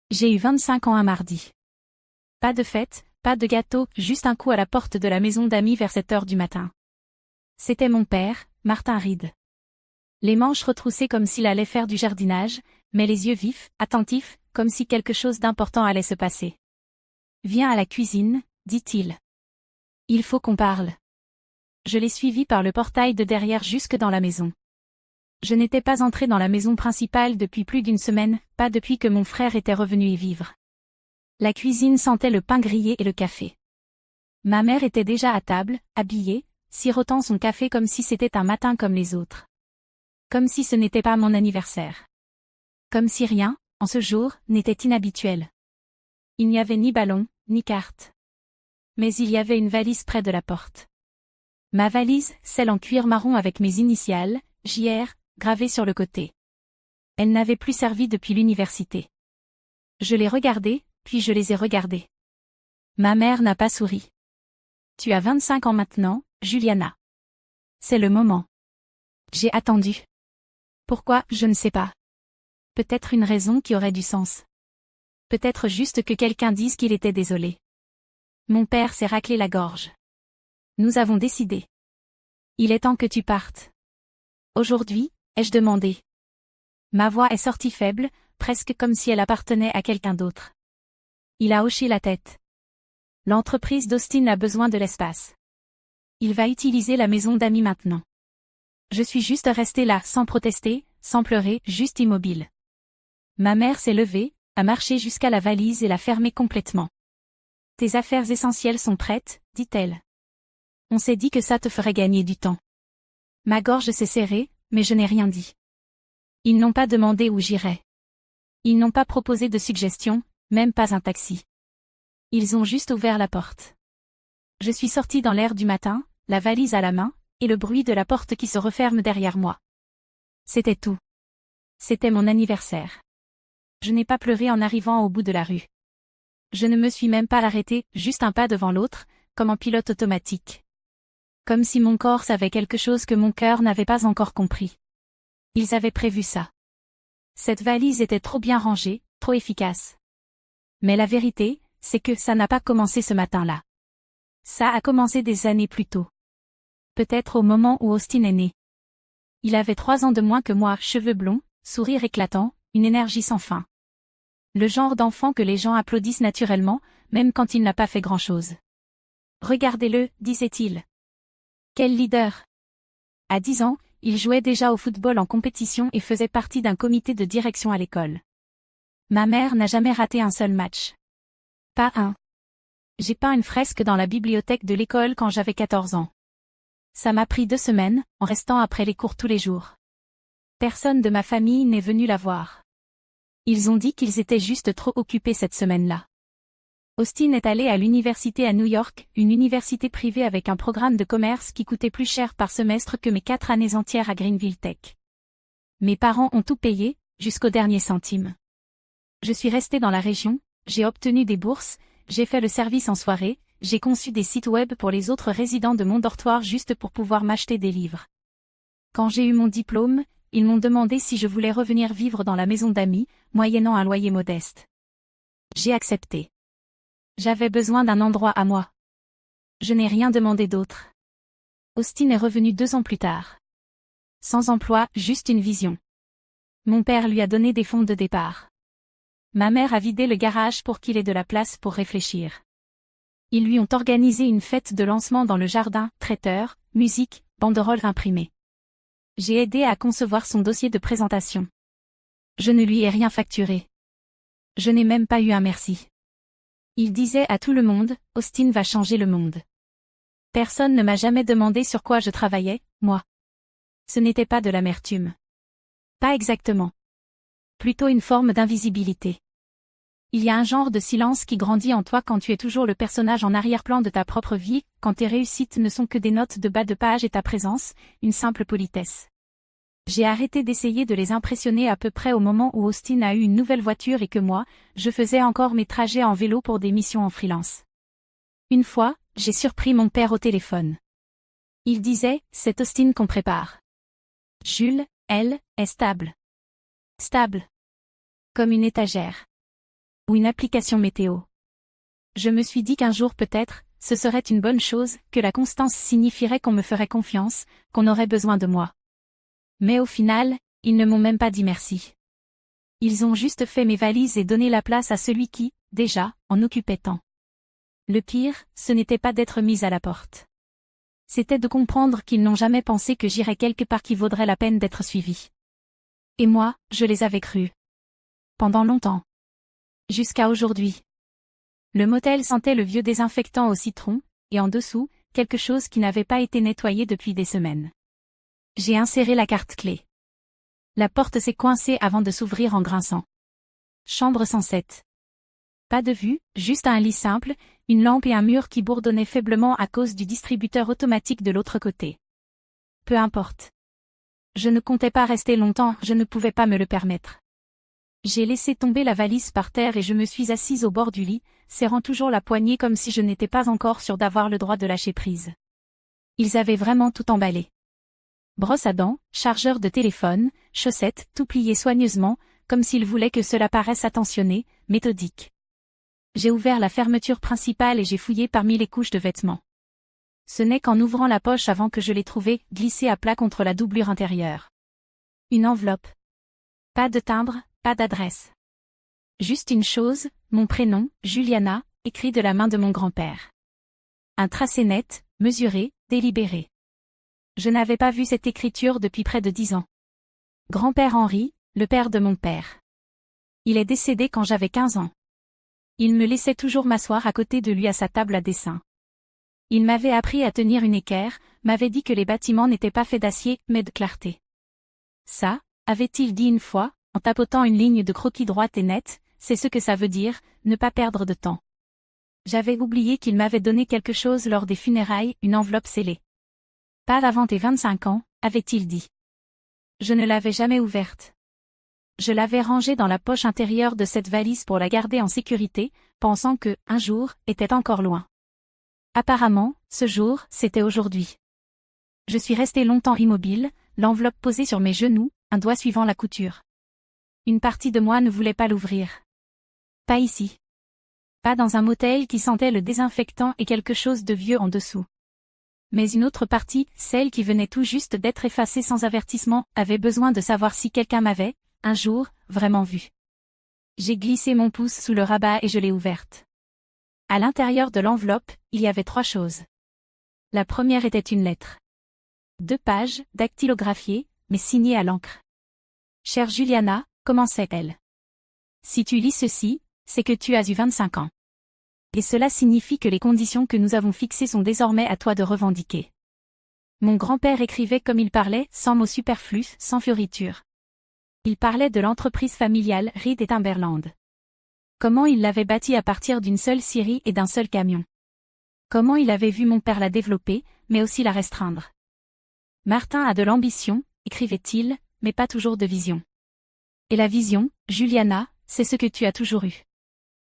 J'ai eu 25 ans un mardi. Pas de fête, pas de gâteau, juste un coup à la porte de la maison d'amis vers 7 heures du matin. C'était mon père, Martin Reed. Les manches retroussées comme s'il allait faire du jardinage, mais les yeux vifs, attentifs, comme si quelque chose d'important allait se passer. « Viens à la cuisine », dit-il. « Il faut qu'on parle. » Je l'ai suivi par le portail de derrière jusque dans la maison. Je n'étais pas entré dans la maison principale depuis plus d'une semaine, pas depuis que mon frère était revenu y vivre. La cuisine sentait le pain grillé et le café. Ma mère était déjà à table, habillée, sirotant son café comme si c'était un matin comme les autres. Comme si ce n'était pas mon anniversaire. Comme si rien, en ce jour, n'était inhabituel. Il n'y avait ni ballon, ni carte. Mais il y avait une valise près de la porte. Ma valise, celle en cuir marron avec mes initiales, JR, gravées sur le côté. Elle n'avait plus servi depuis l'université. Je l'ai regardée, puis je les ai regardés. Ma mère n'a pas souri. « Tu as 25 ans maintenant, Juliana. C'est le moment. » J'ai attendu. Pourquoi, je ne sais pas. Peut-être une raison qui aurait du sens. Peut-être juste que quelqu'un dise qu'il était désolé. Mon père s'est raclé la gorge. Nous avons décidé. Il est temps que tu partes. Aujourd'hui, ai-je demandé. Ma voix est sortie faible, presque comme si elle appartenait à quelqu'un d'autre. Il a hoché la tête. L'entreprise d'Austin a besoin de l'espace. Il va utiliser la maison d'amis maintenant. Je suis juste restée là, sans protester, sans pleurer, juste immobile. Ma mère s'est levée, a marché jusqu'à la valise et l'a fermée complètement. « Tes affaires essentielles sont prêtes, dit-elle. On s'est dit que ça te ferait gagner du temps. » Ma gorge s'est serrée, mais je n'ai rien dit. Ils n'ont pas demandé où j'irais. Ils n'ont pas proposé de suggestion, même pas un taxi. Ils ont juste ouvert la porte. Je suis sortie dans l'air du matin, la valise à la main, et le bruit de la porte qui se referme derrière moi. C'était tout. C'était mon anniversaire. Je n'ai pas pleuré en arrivant au bout de la rue. Je ne me suis même pas arrêtée, juste un pas devant l'autre, comme en pilote automatique. Comme si mon corps savait quelque chose que mon cœur n'avait pas encore compris. Ils avaient prévu ça. Cette valise était trop bien rangée, trop efficace. Mais la vérité, c'est que ça n'a pas commencé ce matin-là. Ça a commencé des années plus tôt. Peut-être au moment où Austin est né. Il avait 3 ans de moins que moi, cheveux blonds, sourire éclatant, une énergie sans fin. Le genre d'enfant que les gens applaudissent naturellement, même quand il n'a pas fait grand-chose. « Regardez-le », disait-il. Quel leader! À 10 ans, il jouait déjà au football en compétition et faisait partie d'un comité de direction à l'école. Ma mère n'a jamais raté un seul match. Pas un. J'ai peint une fresque dans la bibliothèque de l'école quand j'avais 14 ans. Ça m'a pris 2 semaines, en restant après les cours tous les jours. Personne de ma famille n'est venu la voir. Ils ont dit qu'ils étaient juste trop occupés cette semaine-là. Austin est allé à l'université à New York, une université privée avec un programme de commerce qui coûtait plus cher par semestre que mes 4 années entières à Greenville Tech. Mes parents ont tout payé, jusqu'au dernier centime. Je suis restée dans la région, j'ai obtenu des bourses, j'ai fait le service en soirée, j'ai conçu des sites web pour les autres résidents de mon dortoir juste pour pouvoir m'acheter des livres. Quand j'ai eu mon diplôme, ils m'ont demandé si je voulais revenir vivre dans la maison d'amis, moyennant un loyer modeste. J'ai accepté. J'avais besoin d'un endroit à moi. Je n'ai rien demandé d'autre. Austin est revenu 2 ans plus tard. Sans emploi, juste une vision. Mon père lui a donné des fonds de départ. Ma mère a vidé le garage pour qu'il ait de la place pour réfléchir. Ils lui ont organisé une fête de lancement dans le jardin, traiteur, musique, banderoles imprimées. J'ai aidé à concevoir son dossier de présentation. Je ne lui ai rien facturé. Je n'ai même pas eu un merci. Il disait à tout le monde, Austin va changer le monde. Personne ne m'a jamais demandé sur quoi je travaillais, moi. Ce n'était pas de l'amertume. Pas exactement. Plutôt une forme d'invisibilité. Il y a un genre de silence qui grandit en toi quand tu es toujours le personnage en arrière-plan de ta propre vie, quand tes réussites ne sont que des notes de bas de page et ta présence, une simple politesse. J'ai arrêté d'essayer de les impressionner à peu près au moment où Austin a eu une nouvelle voiture et que moi, je faisais encore mes trajets en vélo pour des missions en freelance. Une fois, j'ai surpris mon père au téléphone. Il disait, c'est Austin qu'on prépare. Jules, elle, est stable. Stable. Comme une étagère. ou une application météo. Je me suis dit qu'un jour peut-être, ce serait une bonne chose, que la constance signifierait qu'on me ferait confiance, qu'on aurait besoin de moi. Mais au final, ils ne m'ont même pas dit merci. Ils ont juste fait mes valises et donné la place à celui qui, déjà, en occupait tant. Le pire, ce n'était pas d'être mise à la porte. C'était de comprendre qu'ils n'ont jamais pensé que j'irais quelque part qui vaudrait la peine d'être suivi. Et moi, je les avais crus. Pendant longtemps. Jusqu'à aujourd'hui. Le motel sentait le vieux désinfectant au citron, et en dessous, quelque chose qui n'avait pas été nettoyé depuis des semaines. J'ai inséré la carte clé. La porte s'est coincée avant de s'ouvrir en grinçant. Chambre 107. Pas de vue, juste un lit simple, une lampe et un mur qui bourdonnaient faiblement à cause du distributeur automatique de l'autre côté. Peu importe. Je ne comptais pas rester longtemps, je ne pouvais pas me le permettre. J'ai laissé tomber la valise par terre et je me suis assise au bord du lit, serrant toujours la poignée comme si je n'étais pas encore sûre d'avoir le droit de lâcher prise. Ils avaient vraiment tout emballé. Brosse à dents, chargeur de téléphone, chaussettes, tout plié soigneusement, comme s'ils voulaient que cela paraisse attentionné, méthodique. J'ai ouvert la fermeture principale et j'ai fouillé parmi les couches de vêtements. Ce n'est qu'en ouvrant la poche avant que je l'ai trouvée, glissée à plat contre la doublure intérieure. Une enveloppe. Pas de timbre, pas d'adresse. Juste une chose, mon prénom, Juliana, écrit de la main de mon grand-père. Un tracé net, mesuré, délibéré. Je n'avais pas vu cette écriture depuis près de 10 ans. Grand-père Henri, le père de mon père. Il est décédé quand j'avais 15 ans. Il me laissait toujours m'asseoir à côté de lui à sa table à dessin. Il m'avait appris à tenir une équerre, m'avait dit que les bâtiments n'étaient pas faits d'acier, mais de clarté. Ça, avait-il dit une fois, en tapotant une ligne de croquis droite et nette, c'est ce que ça veut dire, ne pas perdre de temps. J'avais oublié qu'il m'avait donné quelque chose lors des funérailles, une enveloppe scellée. Pas avant tes 25 ans, avait-il dit. Je ne l'avais jamais ouverte. Je l'avais rangée dans la poche intérieure de cette valise pour la garder en sécurité, pensant que, un jour, était encore loin. Apparemment, ce jour, c'était aujourd'hui. Je suis restée longtemps immobile, l'enveloppe posée sur mes genoux, un doigt suivant la couture. Une partie de moi ne voulait pas l'ouvrir. Pas ici. Pas dans un motel qui sentait le désinfectant et quelque chose de vieux en dessous. Mais une autre partie, celle qui venait tout juste d'être effacée sans avertissement, avait besoin de savoir si quelqu'un m'avait, un jour, vraiment vu. J'ai glissé mon pouce sous le rabat et je l'ai ouverte. À l'intérieur de l'enveloppe, il y avait 3 choses. La première était une lettre. 2 pages, dactylographiées, mais signées à l'encre. Chère Juliana, commençait-elle. Si tu lis ceci, c'est que tu as eu 25 ans. Et cela signifie que les conditions que nous avons fixées sont désormais à toi de revendiquer. Mon grand-père écrivait comme il parlait, sans mots superflus, sans fioritures. Il parlait de l'entreprise familiale Reed et Timberland. Comment il l'avait bâtie à partir d'une seule scierie et d'un seul camion. Comment il avait vu mon père la développer, mais aussi la restreindre. Martin a de l'ambition, écrivait-il, mais pas toujours de vision. Et la vision, Juliana, c'est ce que tu as toujours eu.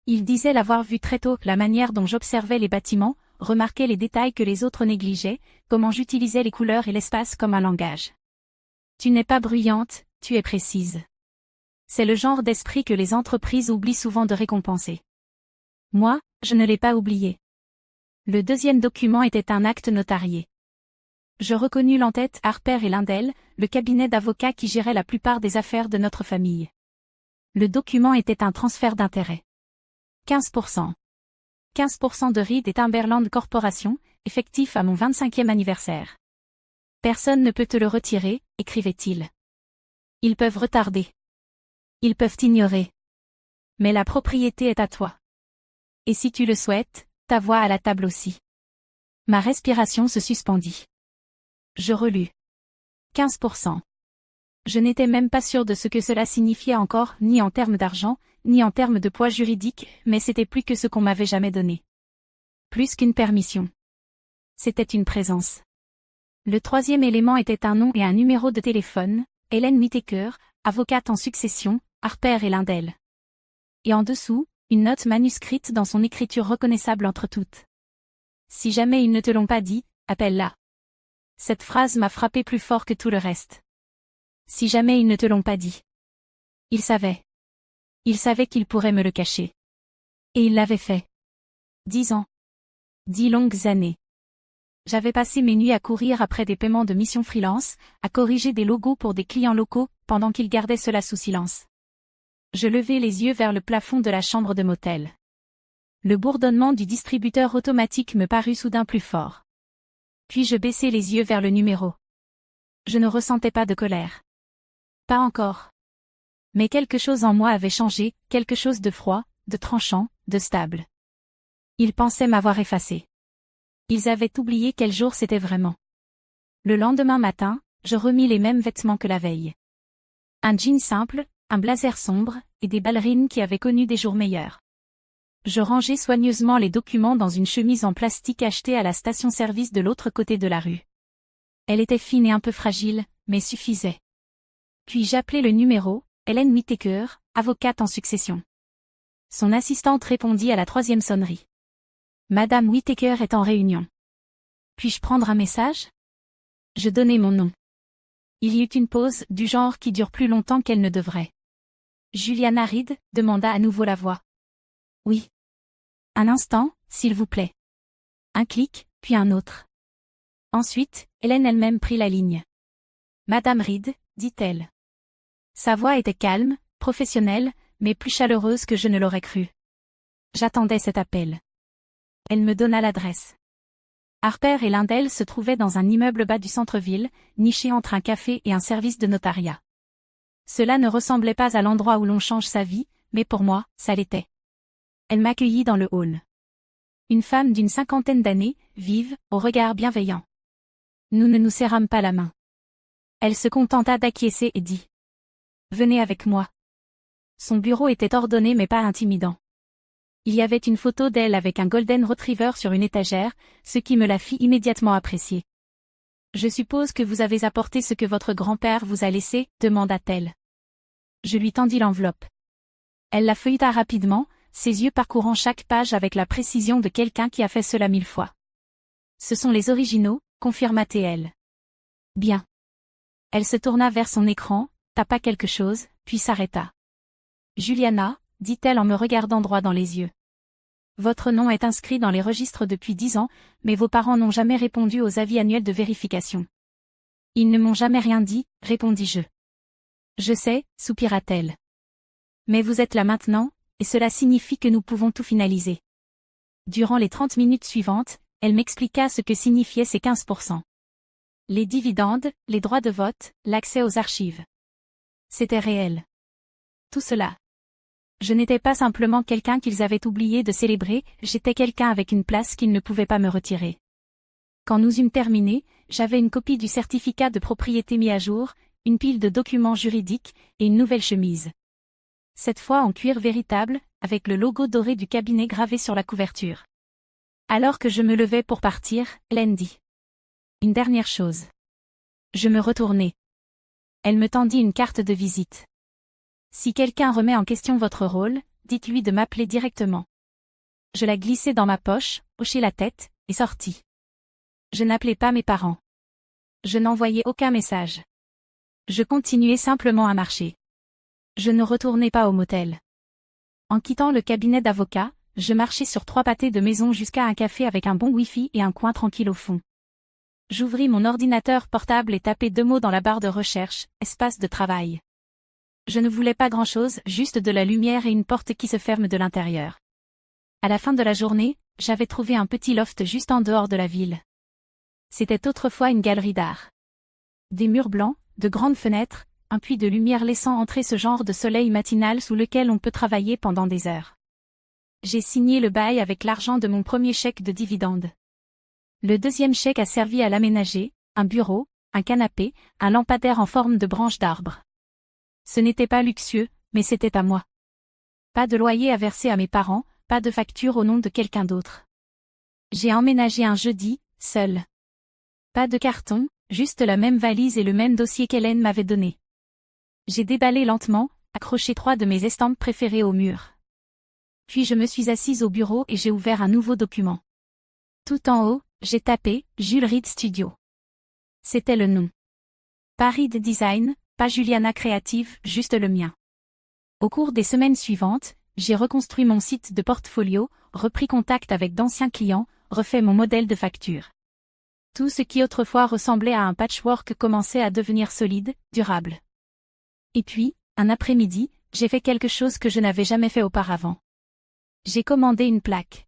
Il disait l'avoir vu très tôt, la manière dont j'observais les bâtiments, remarquais les détails que les autres négligeaient, comment j'utilisais les couleurs et l'espace comme un langage. Tu n'es pas bruyante, tu es précise. C'est le genre d'esprit que les entreprises oublient souvent de récompenser. Moi, je ne l'ai pas oublié. Le deuxième document était un acte notarié. Je reconnus l'entête Harper et Lindell, le cabinet d'avocats qui gérait la plupart des affaires de notre famille. Le document était un transfert d'intérêt. 15%. 15% de Reed et Timberland Corporation, effectif à mon 25e anniversaire. Personne ne peut te le retirer, écrivait-il. Ils peuvent retarder. Ils peuvent ignorer. Mais la propriété est à toi. Et si tu le souhaites, ta voix à la table aussi. Ma respiration se suspendit. Je relus. 15%. Je n'étais même pas sûre de ce que cela signifiait encore, ni en termes d'argent, ni en termes de poids juridique, mais c'était plus que ce qu'on m'avait jamais donné. Plus qu'une permission. C'était une présence. Le troisième élément était un nom et un numéro de téléphone, Hélène Whittaker, avocate en succession, Harper et Lindell. Et en dessous, une note manuscrite dans son écriture reconnaissable entre toutes. Si jamais ils ne te l'ont pas dit, appelle-la. Cette phrase m'a frappé plus fort que tout le reste. Si jamais ils ne te l'ont pas dit. Ils savaient. Ils savaient qu'ils pourraient me le cacher. Et il l'avait fait. 10 ans. 10 longues années. J'avais passé mes nuits à courir après des paiements de missions freelance, à corriger des logos pour des clients locaux, pendant qu'il gardait cela sous silence. Je levai les yeux vers le plafond de la chambre de motel. Le bourdonnement du distributeur automatique me parut soudain plus fort. Puis je baissai les yeux vers le numéro. Je ne ressentais pas de colère. Pas encore. Mais quelque chose en moi avait changé, quelque chose de froid, de tranchant, de stable. Ils pensaient m'avoir effacé. Ils avaient oublié quel jour c'était vraiment. Le lendemain matin, je remis les mêmes vêtements que la veille. Un jean simple, un blazer sombre, et des ballerines qui avaient connu des jours meilleurs. Je rangeai soigneusement les documents dans une chemise en plastique achetée à la station-service de l'autre côté de la rue. Elle était fine et un peu fragile, mais suffisait. Puis j'appelai le numéro, Hélène Whittaker, avocate en succession. Son assistante répondit à la 3e sonnerie. Madame Whittaker est en réunion. Puis-je prendre un message? Je donnai mon nom. Il y eut une pause, du genre qui dure plus longtemps qu'elle ne devrait. Juliana Reed, demanda à nouveau la voix. Oui. Un instant, s'il vous plaît. Un clic, puis un autre. Ensuite, Hélène elle-même prit la ligne. Madame Reed, dit-elle. Sa voix était calme, professionnelle, mais plus chaleureuse que je ne l'aurais cru. J'attendais cet appel. Elle me donna l'adresse. Harper et Lindell se trouvaient dans un immeuble bas du centre-ville, niché entre un café et un service de notariat. Cela ne ressemblait pas à l'endroit où l'on change sa vie, mais pour moi, ça l'était. Elle m'accueillit dans le hall. Une femme d'une 50aine d'années, vive, au regard bienveillant. Nous ne nous serrâmes pas la main. Elle se contenta d'acquiescer et dit. Venez avec moi. Son bureau était ordonné mais pas intimidant. Il y avait une photo d'elle avec un Golden Retriever sur une étagère, ce qui me la fit immédiatement apprécier. Je suppose que vous avez apporté ce que votre grand-père vous a laissé, demanda-t-elle. Je lui tendis l'enveloppe. Elle la feuilleta rapidement, ses yeux parcourant chaque page avec la précision de quelqu'un qui a fait cela 1000 fois. Ce sont les originaux, confirma-t-elle. Bien. Elle se tourna vers son écran, tapa quelque chose, puis s'arrêta. Juliana, dit-elle en me regardant droit dans les yeux. Votre nom est inscrit dans les registres depuis 10 ans, mais vos parents n'ont jamais répondu aux avis annuels de vérification. Ils ne m'ont jamais rien dit, répondis-je. Je sais, soupira-t-elle. Mais vous êtes là maintenant, et cela signifie que nous pouvons tout finaliser. Durant les 30 minutes suivantes, elle m'expliqua ce que signifiaient ces 15%. Les dividendes, les droits de vote, l'accès aux archives. C'était réel. Tout cela. Je n'étais pas simplement quelqu'un qu'ils avaient oublié de célébrer, j'étais quelqu'un avec une place qu'ils ne pouvaient pas me retirer. Quand nous eûmes terminé, j'avais une copie du certificat de propriété mis à jour, une pile de documents juridiques, et une nouvelle chemise. Cette fois en cuir véritable, avec le logo doré du cabinet gravé sur la couverture. Alors que je me levais pour partir, Hélène dit. Une dernière chose. Je me retournai. Elle me tendit une carte de visite. Si quelqu'un remet en question votre rôle, dites-lui de m'appeler directement. Je la glissai dans ma poche, hochai la tête, et sortis. Je n'appelais pas mes parents. Je n'envoyais aucun message. Je continuais simplement à marcher. Je ne retournais pas au motel. En quittant le cabinet d'avocat, je marchai sur 3 pâtés de maison jusqu'à un café avec un bon wifi et un coin tranquille au fond. J'ouvris mon ordinateur portable et tapai 2 mots dans la barre de recherche, espace de travail. Je ne voulais pas grand-chose, juste de la lumière et une porte qui se ferme de l'intérieur. À la fin de la journée, j'avais trouvé un petit loft juste en dehors de la ville. C'était autrefois une galerie d'art. Des murs blancs, de grandes fenêtres, un puits de lumière laissant entrer ce genre de soleil matinal sous lequel on peut travailler pendant des heures. J'ai signé le bail avec l'argent de mon premier chèque de dividende. Le deuxième chèque a servi à l'aménager, un bureau, un canapé, un lampadaire en forme de branche d'arbre. Ce n'était pas luxueux, mais c'était à moi. Pas de loyer à verser à mes parents, pas de facture au nom de quelqu'un d'autre. J'ai emménagé un jeudi, seul. Pas de carton, juste la même valise et le même dossier qu'Hélène m'avait donné. J'ai déballé lentement, accroché 3 de mes estampes préférées au mur. Puis je me suis assise au bureau et j'ai ouvert un nouveau document. Tout en haut, j'ai tapé « Jules Reed Studio ». C'était le nom. Pas Reed Design, pas Juliana Créative, juste le mien. Au cours des semaines suivantes, J'ai reconstruit mon site de portfolio, repris contact avec d'anciens clients, refait mon modèle de facture. Tout ce qui autrefois ressemblait à un patchwork commençait à devenir solide, durable. Et puis, un après-midi, j'ai fait quelque chose que je n'avais jamais fait auparavant. J'ai commandé une plaque.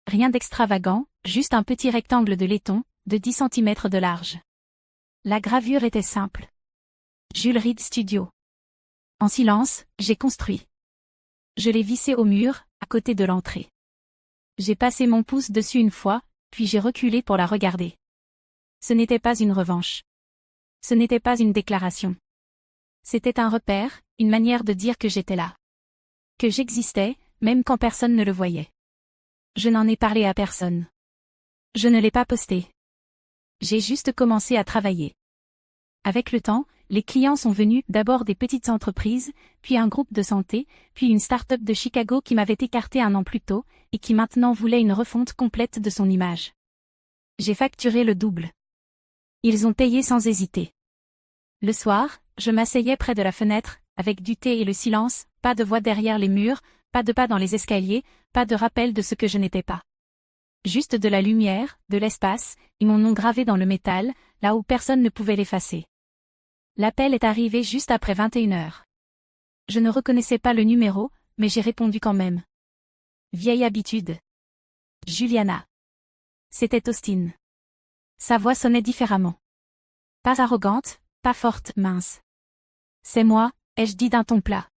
Rien d'extravagant, juste un petit rectangle de laiton, de 10 cm de large. La gravure était simple. Jules Reed Studio. En silence, j'ai construit. Je l'ai vissé au mur, à côté de l'entrée. J'ai passé mon pouce dessus une fois, puis j'ai reculé pour la regarder. Ce n'était pas une revanche. Ce n'était pas une déclaration. C'était un repère, une manière de dire que j'étais là. Que j'existais, même quand personne ne le voyait. Je n'en ai parlé à personne. Je ne l'ai pas posté. J'ai juste commencé à travailler. Avec le temps, les clients sont venus, d'abord des petites entreprises, puis un groupe de santé, puis une start-up de Chicago qui m'avait écarté un an plus tôt, et qui maintenant voulait une refonte complète de son image. J'ai facturé le double. Ils ont payé sans hésiter. Le soir, je m'asseyais près de la fenêtre, avec du thé et le silence, pas de voix derrière les murs, pas de pas dans les escaliers, pas de rappel de ce que je n'étais pas. Juste de la lumière, de l'espace, et mon nom gravé dans le métal, là où personne ne pouvait l'effacer. L'appel est arrivé juste après 21h. Je ne reconnaissais pas le numéro, mais j'ai répondu quand même. Vieille habitude. Juliana. C'était Austin. Sa voix sonnait différemment. Pas arrogante, pas forte, mince. C'est moi, ai-je dit d'un ton plat.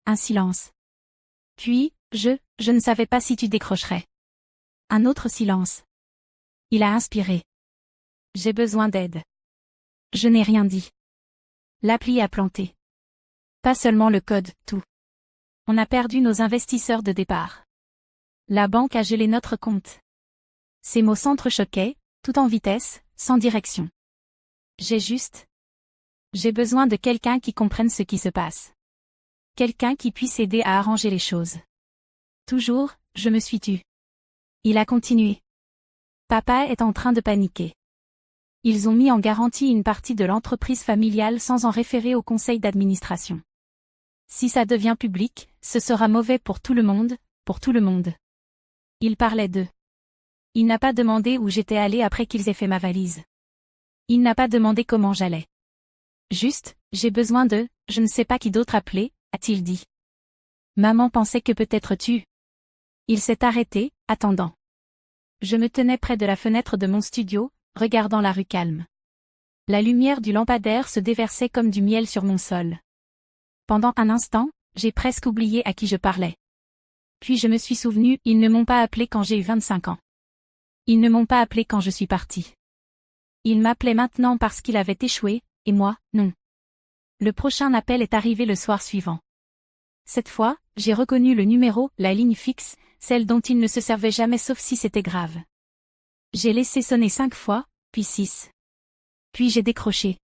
Un silence. Puis, je ne savais pas si tu décrocherais. Un autre silence. Il a inspiré. J'ai besoin d'aide. Je n'ai rien dit. L'appli a planté. Pas seulement le code, tout. On a perdu nos investisseurs de départ. La banque a gelé notre compte. Ces mots s'entrechoquaient, tout en vitesse, sans direction. J'ai besoin de quelqu'un qui comprenne ce qui se passe. Quelqu'un qui puisse aider à arranger les choses. Toujours, je me suis tue. Il a continué. Papa est en train de paniquer. Ils ont mis en garantie une partie de l'entreprise familiale sans en référer au conseil d'administration. Si ça devient public, ce sera mauvais pour tout le monde, pour tout le monde. Il parlait d'eux. Il n'a pas demandé où j'étais allée après qu'ils aient fait ma valise. Il n'a pas demandé comment j'allais. Juste, j'ai besoin de, je ne sais pas qui d'autre appeler, a-t-il dit. Maman pensait que peut-être tu. Il s'est arrêté, attendant. Je me tenais près de la fenêtre de mon studio, regardant la rue calme. La lumière du lampadaire se déversait comme du miel sur mon sol. Pendant un instant, j'ai presque oublié à qui je parlais. Puis je me suis souvenu, ils ne m'ont pas appelé quand j'ai eu 25 ans. Ils ne m'ont pas appelé quand je suis partie. Ils m'appelaient maintenant parce qu'il avait échoué, et moi, non. Le prochain appel est arrivé le soir suivant. Cette fois, j'ai reconnu le numéro, la ligne fixe, celle dont il ne se servait jamais sauf si c'était grave. J'ai laissé sonner 5 fois, puis 6. Puis j'ai décroché.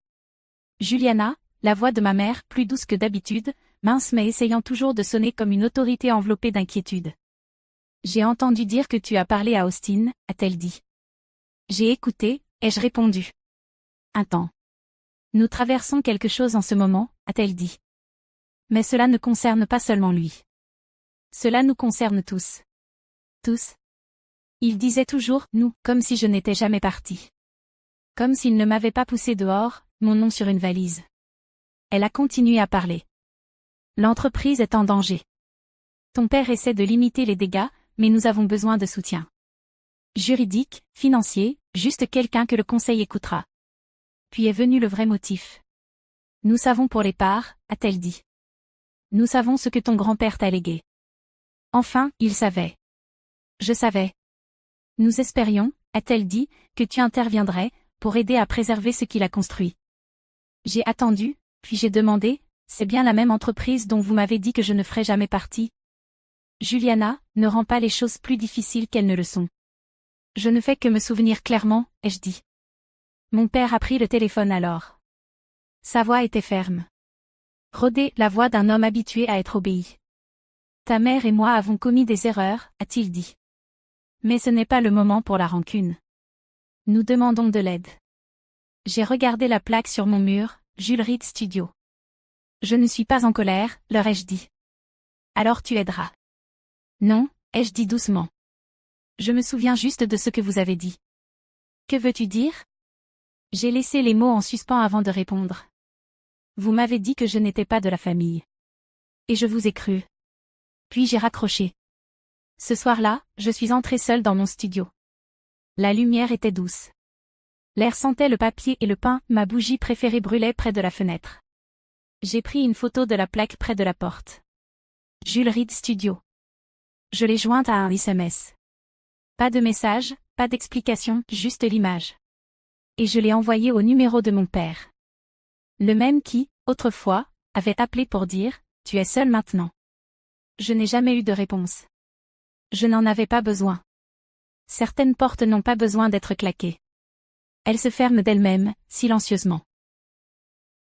Juliana, la voix de ma mère, plus douce que d'habitude, mince mais essayant toujours de sonner comme une autorité enveloppée d'inquiétude. J'ai entendu dire que tu as parlé à Austin, a-t-elle dit. J'ai écouté, ai-je répondu. Un temps. Nous traversons quelque chose en ce moment, a-t-elle dit. Mais cela ne concerne pas seulement lui. Cela nous concerne tous. Tous. Il disait toujours « nous », comme si je n'étais jamais partie. Comme s'il ne m'avait pas poussé dehors, mon nom sur une valise. Elle a continué à parler. L'entreprise est en danger. Ton père essaie de limiter les dégâts, mais nous avons besoin de soutien. Juridique, financier, juste quelqu'un que le conseil écoutera. Puis est venu le vrai motif. Nous savons pour les parts, a-t-elle dit. Nous savons ce que ton grand-père t'a légué. Enfin, il savait. Je savais. Nous espérions, a-t-elle dit, que tu interviendrais, pour aider à préserver ce qu'il a construit. J'ai attendu, puis j'ai demandé, c'est bien la même entreprise dont vous m'avez dit que je ne ferais jamais partie. Juliana, ne rend pas les choses plus difficiles qu'elles ne le sont. Je ne fais que me souvenir clairement, ai-je dit. Mon père a pris le téléphone alors. Sa voix était ferme. Rodée, la voix d'un homme habitué à être obéi. Ta mère et moi avons commis des erreurs, a-t-il dit. Mais ce n'est pas le moment pour la rancune. Nous demandons de l'aide. J'ai regardé la plaque sur mon mur, Jules Reed Studio. Je ne suis pas en colère, leur ai-je dit. Alors tu aideras. Non, ai-je dit doucement. Je me souviens juste de ce que vous avez dit. Que veux-tu dire? J'ai laissé les mots en suspens avant de répondre. Vous m'avez dit que je n'étais pas de la famille. Et je vous ai cru. Puis j'ai raccroché. Ce soir-là, je suis entrée seule dans mon studio. La lumière était douce. L'air sentait le papier et le pain, ma bougie préférée brûlait près de la fenêtre. J'ai pris une photo de la plaque près de la porte. Jules Reed Studio. Je l'ai jointe à un SMS. Pas de message, pas d'explication, juste l'image. Et je l'ai envoyé au numéro de mon père. Le même qui, autrefois, avait appelé pour dire « Tu es seul maintenant ». Je n'ai jamais eu de réponse. Je n'en avais pas besoin. Certaines portes n'ont pas besoin d'être claquées. Elles se ferment d'elles-mêmes, silencieusement.